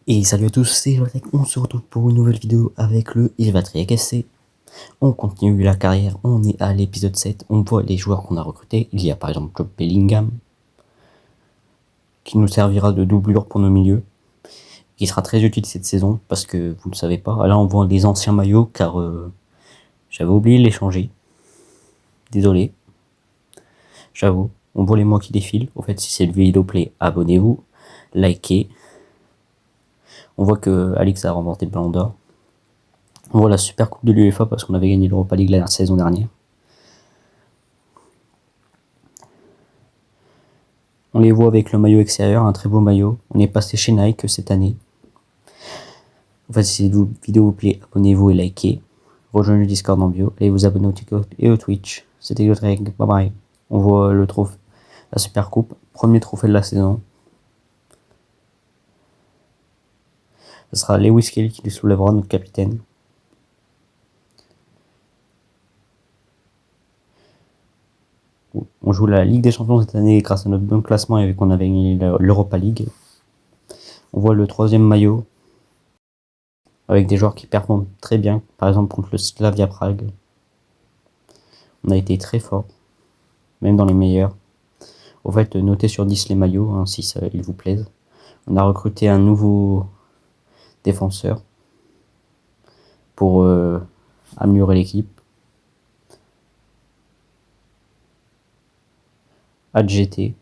Et salut à tous, c'est Lotrek, on se retrouve pour une nouvelle vidéo avec le Ilvatri SC. On continue la carrière, on est à l'épisode 7, on voit les joueurs qu'on a recrutés. Il y a par exemple Job Bellingham, qui nous servira de doublure pour nos milieux, qui sera très utile cette saison, parce que vous ne le savez pas, là on voit les anciens maillots, car j'avais oublié de les changer. Désolé, j'avoue, on voit les mois qui défilent. Au fait, si c'est le vidéo play, abonnez-vous, likez. On voit que Alex a remporté le Ballon d'Or. On voit la super coupe de l'UEFA parce qu'on avait gagné l'Europa League la saison dernière. On les voit avec le maillot extérieur, un très beau maillot. On est passé chez Nike cette année. En fait, si cette vidéo vous plaît, abonnez-vous et likez. Rejoignez le Discord en bio. Allez vous abonner au TikTok et au Twitch. C'était Lotrek, bye bye. On voit le trophée, la super coupe. Premier trophée de la saison. Ce sera Lewis Kelly qui le soulèvera, notre capitaine. On joue la Ligue des Champions cette année grâce à notre bon classement et vu qu'on avait gagné l'Europa League. On voit le troisième maillot avec des joueurs qui performent très bien, par exemple contre le Slavia Prague. On a été très fort, même dans les meilleurs. Au fait, notez sur 10 les maillots, hein, si ça, ils vous plaisent. On a recruté un nouveau défenseur pour améliorer l'équipe. AGT.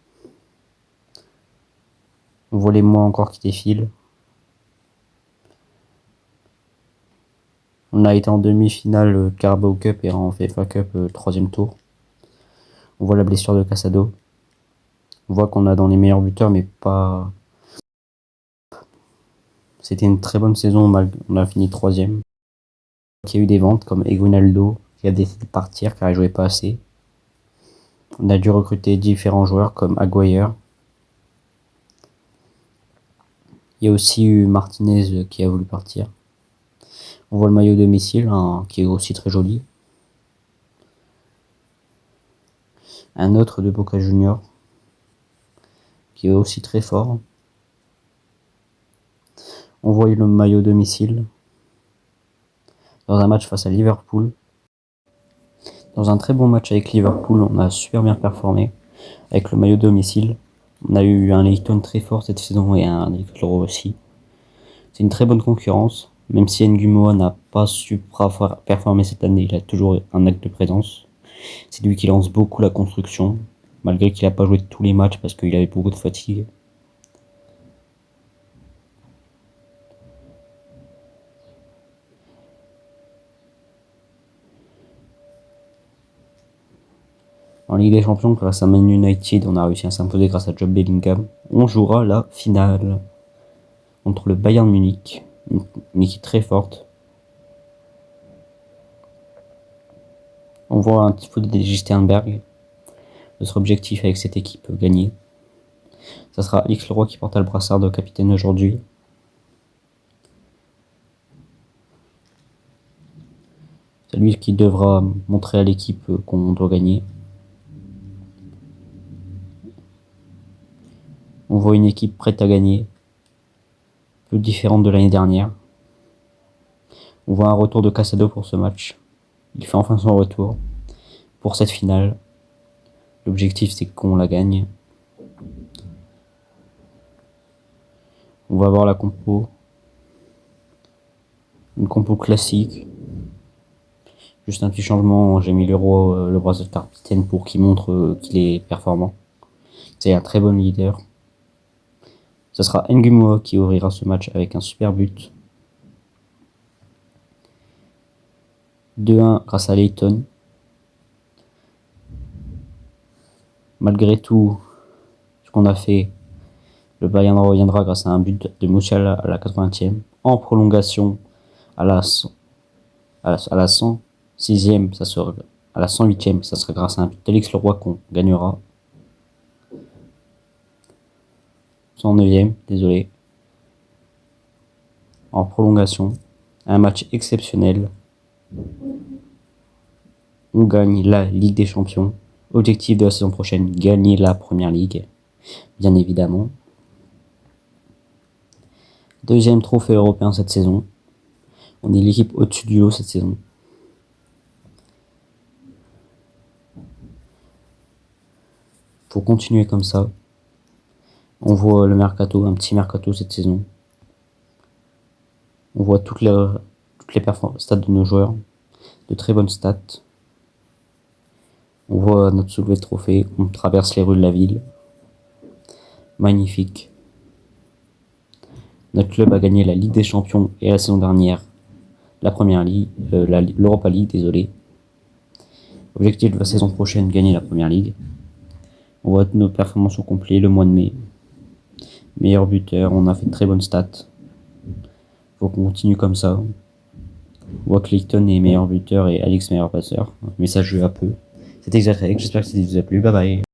On voit les mois encore qui défilent. On a été en demi-finale Carabao Cup et en FIFA Cup troisième tour. On voit la blessure de Casado. On voit qu'on a dans les meilleurs buteurs, mais pas... C'était une très bonne saison, on a fini troisième. Il y a eu des ventes comme Eguinaldo, qui a décidé de partir car il jouait pas assez. On a dû recruter différents joueurs comme Aguirre. Il y a aussi eu Martinez qui a voulu partir. On voit le maillot domicile, hein, qui est aussi très joli. Un autre de Boca Junior, qui est aussi très fort. On voit le maillot domicile dans un match face à Liverpool. Dans un très bon match avec Liverpool, on a super bien performé avec le maillot domicile. On a eu un Leighton très fort cette saison et un Leclerc aussi. C'est une très bonne concurrence, même si Ngumoa n'a pas su performer cette année, il a toujours un acte de présence. C'est lui qui lance beaucoup la construction, malgré qu'il n'a pas joué tous les matchs parce qu'il avait beaucoup de fatigue. En Ligue des Champions, grâce à Man United, on a réussi à s'imposer grâce à Job Bellingham. On jouera la finale contre le Bayern Munich, une équipe très forte. On voit un tifo de DJ Sternberg. Notre objectif avec cette équipe gagner. Ça sera Alex Leroy qui porta le brassard de capitaine aujourd'hui. C'est lui qui devra montrer à l'équipe qu'on doit gagner. On voit une équipe prête à gagner, peu différente de l'année dernière. On voit un retour de Casado pour ce match. Il fait enfin son retour pour cette finale. L'objectif c'est qu'on la gagne. On va voir la compo. Une compo classique. Juste un petit changement, j'ai mis le brassard de capitaine pour qu'il montre qu'il est performant. C'est un très bon leader. Ce sera Ngumoa qui ouvrira ce match avec un super but. 2-1 grâce à Leighton. Malgré tout ce qu'on a fait, le Bayern reviendra grâce à un but de Musiala à la 80e. En prolongation, à la 106e, ça sera, à la 108e, ça sera grâce à un but d'Alex Leroy qu'on gagnera. 109e, désolé. En prolongation, un match exceptionnel. On gagne la Ligue des Champions. Objectif de la saison prochaine, gagner la Première Ligue, bien évidemment. Deuxième trophée européen cette saison. On est l'équipe au-dessus du lot cette saison. Faut continuer comme ça. On voit le mercato, un petit mercato cette saison. On voit toutes les stats de nos joueurs, de très bonnes stats. On voit notre soulevé de trophée, on traverse les rues de la ville. Magnifique. Notre club a gagné la Ligue des Champions et la saison dernière la Première Ligue, l'Europa League, désolé. Objectif de la saison prochaine, gagner la Première Ligue. On voit nos performances au complet le mois de mai. Meilleur buteur, on a fait de très bonnes stats. Faut qu'on continue comme ça. On voit que Clayton est meilleur buteur et Alex meilleur passeur. Mais ça joue à peu. C'était Xatrek, j'espère que ça vous a plu. Bye bye.